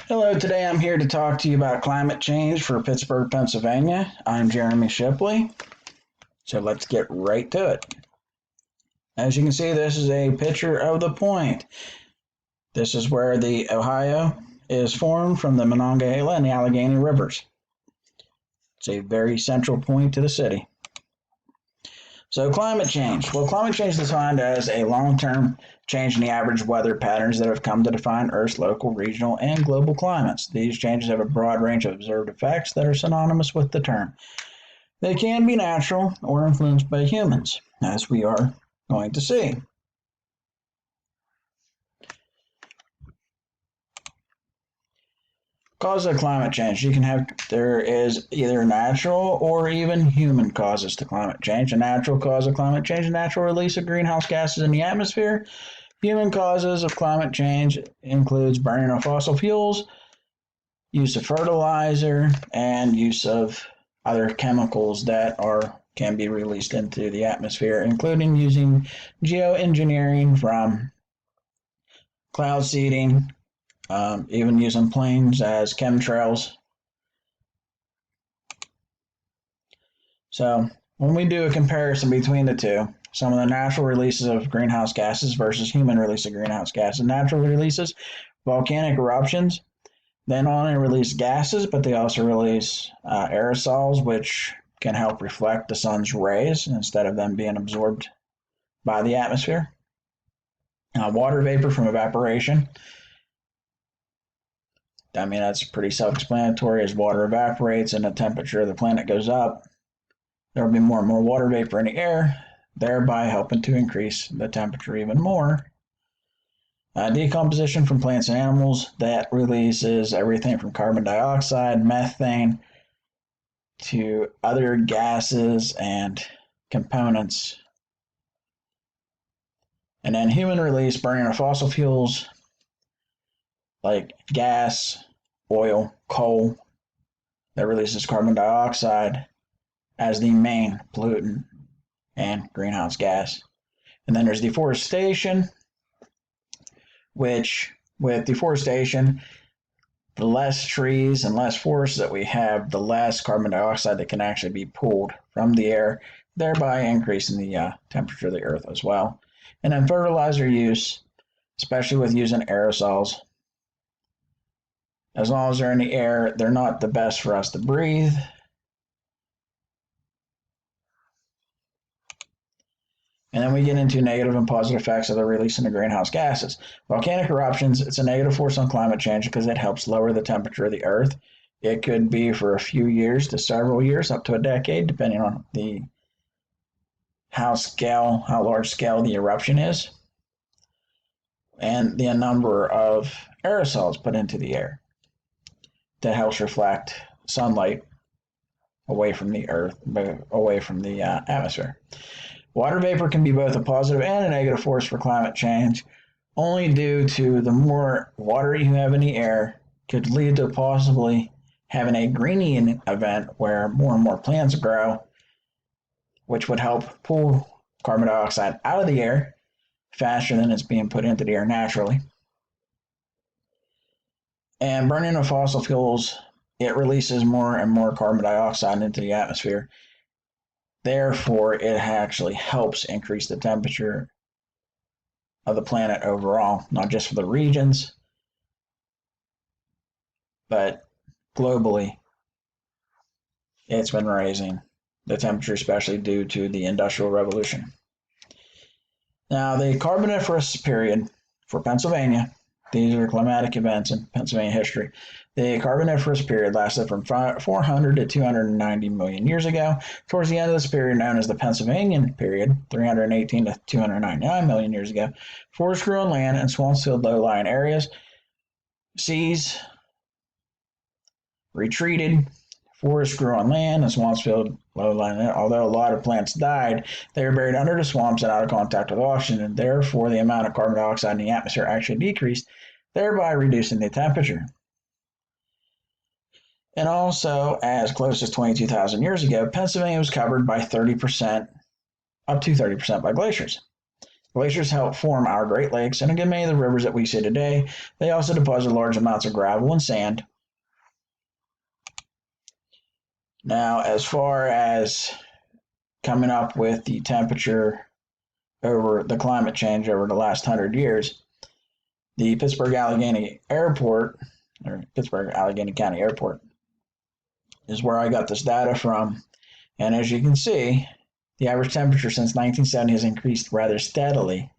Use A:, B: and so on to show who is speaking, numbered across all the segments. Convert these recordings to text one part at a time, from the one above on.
A: Hello, today I'm here to talk to you about climate change for Pittsburgh, Pennsylvania. I'm Jeremy Shipley, so let's get right to it. As you can see, this is a picture of the point. This is where the Ohio is formed from the Monongahela and the Allegheny rivers. It's a very central point to the city. So climate change. Well, climate change is defined as a long-term change in the average weather patterns that have come to define Earth's local, regional, and global climates. These changes have a broad range of observed effects that are synonymous with the term. They can be natural or influenced by humans, as we are going to see. Causes of climate change. There is either natural or even human causes to climate change. A natural cause of climate change, a natural release of greenhouse gases in the atmosphere. Human causes of climate change includes burning of fossil fuels, use of fertilizer, and use of other chemicals that can be released into the atmosphere, including using geoengineering from cloud seeding, even using planes as chemtrails. So when we do a comparison between the two, some of the natural releases of greenhouse gases versus human release of greenhouse gases. Natural releases, volcanic eruptions, they not only release gases, but they also release aerosols, which can help reflect the sun's rays instead of them being absorbed by the atmosphere. Water vapor from evaporation. I mean, that's pretty self-explanatory. As water evaporates and the temperature of the planet goes up, there will be more and more water vapor in the air, thereby helping to increase the temperature even more. Decomposition from plants and animals, that releases everything from carbon dioxide, methane, to other gases and components. And then human release, burning of fossil fuels, like gas, oil, coal, that releases carbon dioxide as the main pollutant and greenhouse gas. And then there's deforestation, which with deforestation, the less trees and less forests that we have, the less carbon dioxide that can actually be pulled from the air, thereby increasing the temperature of the earth as well. And then fertilizer use, especially with using aerosols. As long as they're in the air, they're not the best for us to breathe. And then we get into negative and positive effects of the release of the greenhouse gases. Volcanic eruptions, it's a negative force on climate change because it helps lower the temperature of the earth. It could be for a few years to several years, up to a decade, depending on how large scale the eruption is, and the number of aerosols put into the air that helps reflect sunlight away from the earth, away from the atmosphere. Water vapor can be both a positive and a negative force for climate change, only due to the more water you have in the air could lead to possibly having a greening event where more and more plants grow, which would help pull carbon dioxide out of the air faster than it's being put into the air naturally. And burning of fossil fuels, it releases more and more carbon dioxide into the atmosphere. Therefore, it actually helps increase the temperature of the planet overall, not just for the regions, but globally. It's been raising the temperature, especially due to the Industrial Revolution. Now, the Carboniferous Period for Pennsylvania, these are climatic events in Pennsylvania history. The Carboniferous Period lasted from 400 to 290 million years ago. Towards the end of this period, known as the Pennsylvanian Period, 318 to 299 million years ago, forests grew on land and swamps filled low-lying areas. Seas retreated. Forests grew on land and swamps filled low-lying areas. Although a lot of plants died, they were buried under the swamps and out of contact with oxygen, and therefore the amount of carbon dioxide in the atmosphere actually decreased, thereby reducing the temperature. And also, as close as 22,000 years ago, Pennsylvania was covered by 30%, up to 30% by glaciers. Glaciers help form our Great Lakes and again many of the rivers that we see today. They also deposit large amounts of gravel and sand. Now, as far as coming up with the temperature over the climate change over the last 100 years, the Pittsburgh Allegheny Airport, or Pittsburgh Allegheny County Airport, is where I got this data from. And as you can see, the average temperature since 1970 has increased rather steadily.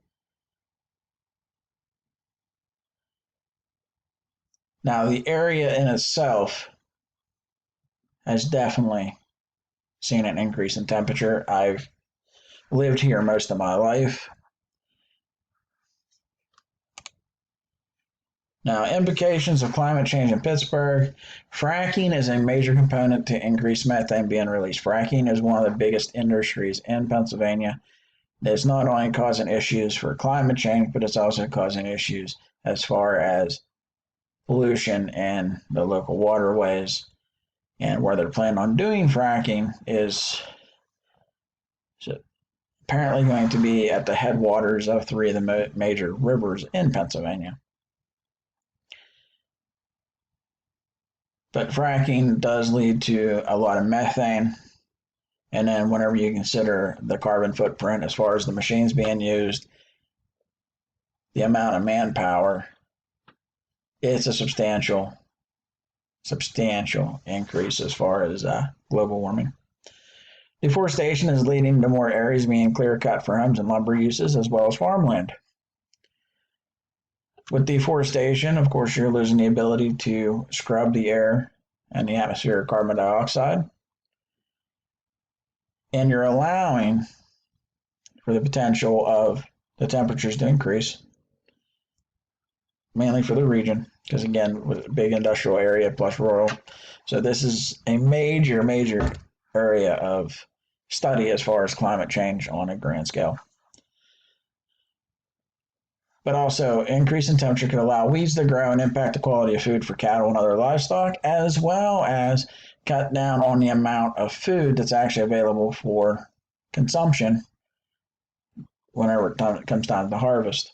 A: Now, the area in itself has definitely seen an increase in temperature. I've lived here most of my life. Now, implications of climate change in Pittsburgh. Fracking is a major component to increase methane being released. Fracking is one of the biggest industries in Pennsylvania. It's not only causing issues for climate change, but it's also causing issues as far as pollution in the local waterways. And where they're planning on doing fracking is apparently going to be at the headwaters of three of the major rivers in Pennsylvania. But fracking does lead to a lot of methane. And then whenever you consider the carbon footprint as far as the machines being used, the amount of manpower, it's a substantial increase as far as global warming. Deforestation is leading to more areas being clear cut for homes and lumber uses as well as farmland. With deforestation, of course, you're losing the ability to scrub the air and the atmospheric carbon dioxide. And you're allowing for the potential of the temperatures to increase, mainly for the region, because again, with a big industrial area plus rural. So this is a major area of study as far as climate change on a grand scale. But also, increase in temperature could allow weeds to grow and impact the quality of food for cattle and other livestock, as well as cut down on the amount of food that's actually available for consumption whenever it comes time to harvest.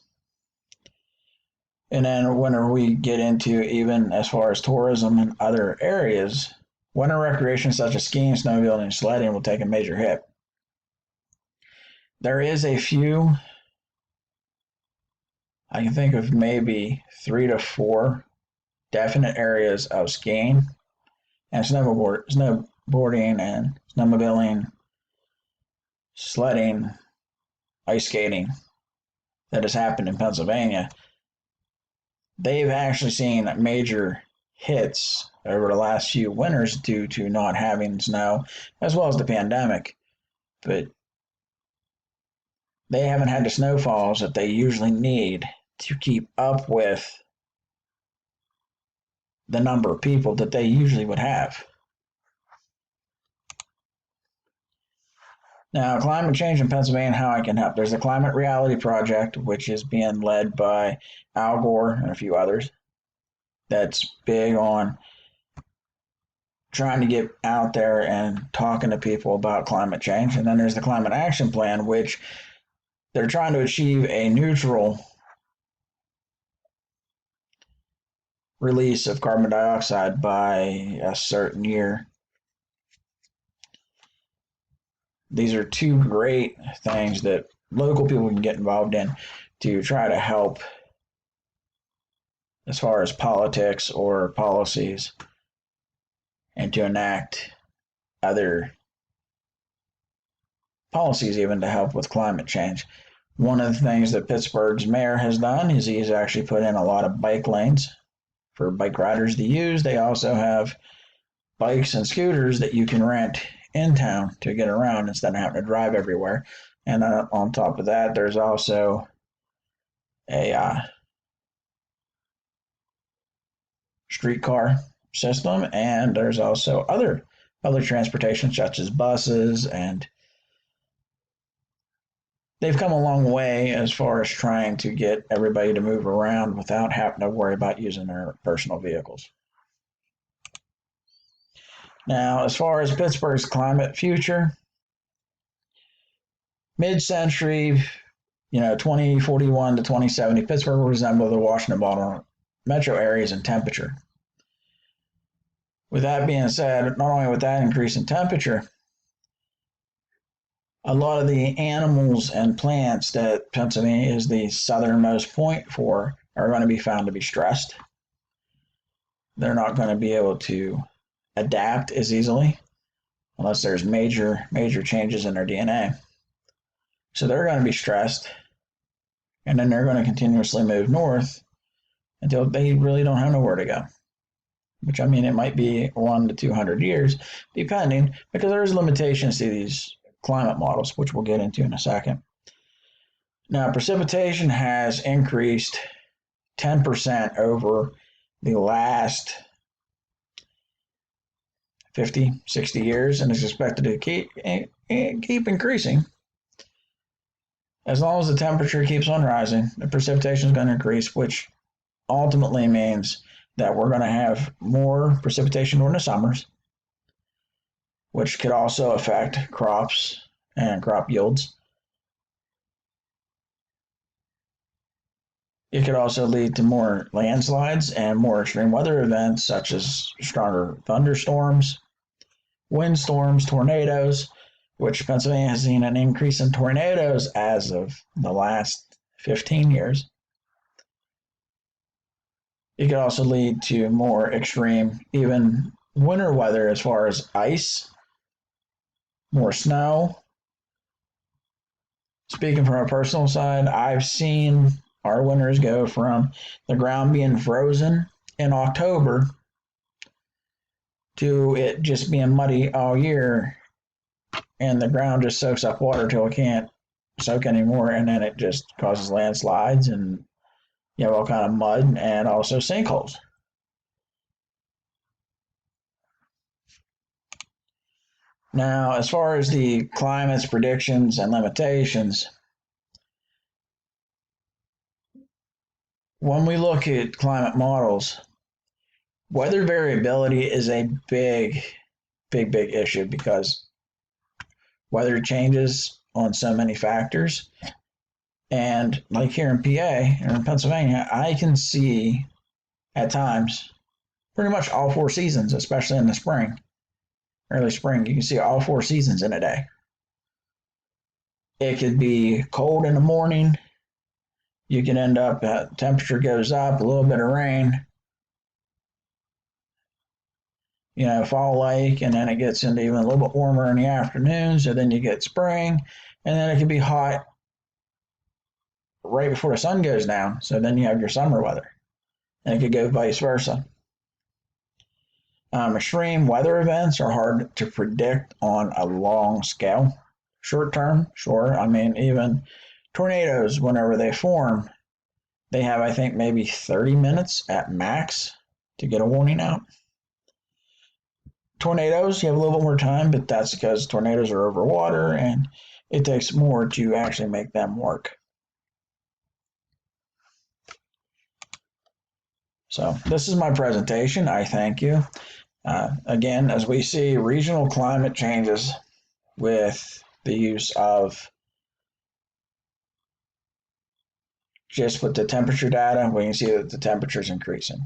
A: And then whenever we get into even as far as tourism and other areas, winter recreation such as skiing, snowmobiling, and sledding will take a major hit. There is a few, I can think of maybe 3 to 4 definite areas of skiing and snowboarding and snowmobiling, sledding, ice skating that has happened in Pennsylvania. They've actually seen major hits over the last few winters due to not having snow as well as the pandemic. But they haven't had the snowfalls that they usually need to keep up with the number of people that they usually would have. Now, climate change in Pennsylvania and how I can help. There's the Climate Reality Project, which is being led by Al Gore and a few others. That's big on trying to get out there and talking to people about climate change. And then there's the Climate Action Plan, which they're trying to achieve a neutral release of carbon dioxide by a certain year. These are two great things that local people can get involved in to try to help as far as politics or policies and to enact other policies even to help with climate change. One of the things that Pittsburgh's mayor has done is he's actually put in a lot of bike lanes for bike riders to use. They also have bikes and scooters that you can rent in town to get around instead of having to drive everywhere. And on top of that, there's also a streetcar system, and there's also other public transportation such as buses, and they've come a long way as far as trying to get everybody to move around without having to worry about using their personal vehicles. Now, as far as Pittsburgh's climate future, mid-century, 2041 to 2070, Pittsburgh will resemble the Washington Baltimore metro areas in temperature. With that being said, not only with that increase in temperature, a lot of the animals and plants that Pennsylvania is the southernmost point for are going to be found to be stressed. They're not going to be able to adapt as easily unless there's major changes in their DNA. So they're going to be stressed, and then they're going to continuously move north until they really don't have nowhere to go. Which, I mean, it might be 1 to 200 years, depending, because there's limitations to these climate models, which we'll get into in a second. Now, precipitation has increased 10% over the last 50, 60 years, and is expected to keep increasing. As long as the temperature keeps on rising, the precipitation is going to increase, which ultimately means that we're going to have more precipitation during the summers, which could also affect crops and crop yields. It could also lead to more landslides and more extreme weather events, such as stronger thunderstorms, windstorms, tornadoes, which Pennsylvania has seen an increase in tornadoes as of the last 15 years. It could also lead to more extreme, even winter weather, as far as ice, more snow. Speaking from a personal side, I've seen our winters go from the ground being frozen in October to it just being muddy all year, and the ground just soaks up water till it can't soak anymore, and then it just causes landslides and all kind of mud and also sinkholes. Now, as far as the climate's predictions and limitations, when we look at climate models, weather variability is a big issue because weather changes on so many factors. And like here in PA or in Pennsylvania, I can see at times pretty much all 4 seasons, especially in the spring, early spring. You can see all 4 seasons in a day. It could be cold in the morning. You can end up, temperature goes up, a little bit of rain, fall like, and then it gets into even a little bit warmer in the afternoon. So then you get spring, and then it can be hot right before the sun goes down. So then you have your summer weather, and it could go vice versa. Extreme weather events are hard to predict on a long scale. Short term, sure. I mean, even tornadoes, whenever they form, they have, I think, maybe 30 minutes at max to get a warning out. Tornadoes, you have a little bit more time, but that's because tornadoes are over water and it takes more to actually make them work. So this is my presentation. I thank you. Again, as we see regional climate changes with the use of just with the temperature data, we can see that the temperature is increasing.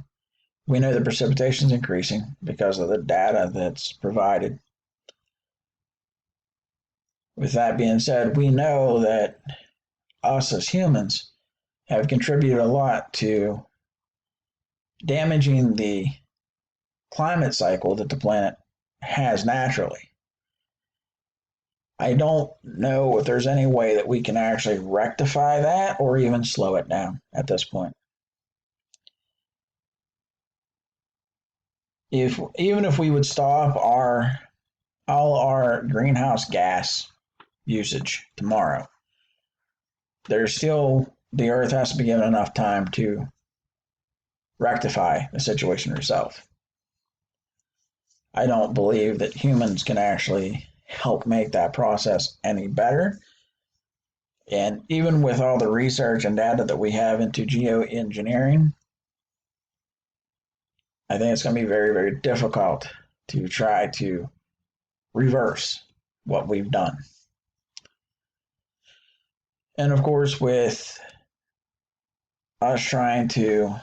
A: We know the precipitation is increasing because of the data that's provided. With that being said, we know that us as humans have contributed a lot to damaging the climate cycle that the planet has naturally. I don't know if there's any way that we can actually rectify that or even slow it down at this point. Even if we would stop all our greenhouse gas usage tomorrow, there's still, the earth has to be given enough time to rectify the situation herself. I don't believe that humans can actually help make that process any better. And even with all the research and data that we have into geoengineering, I think it's going to be very, very difficult to try to reverse what we've done. And of course, with us trying to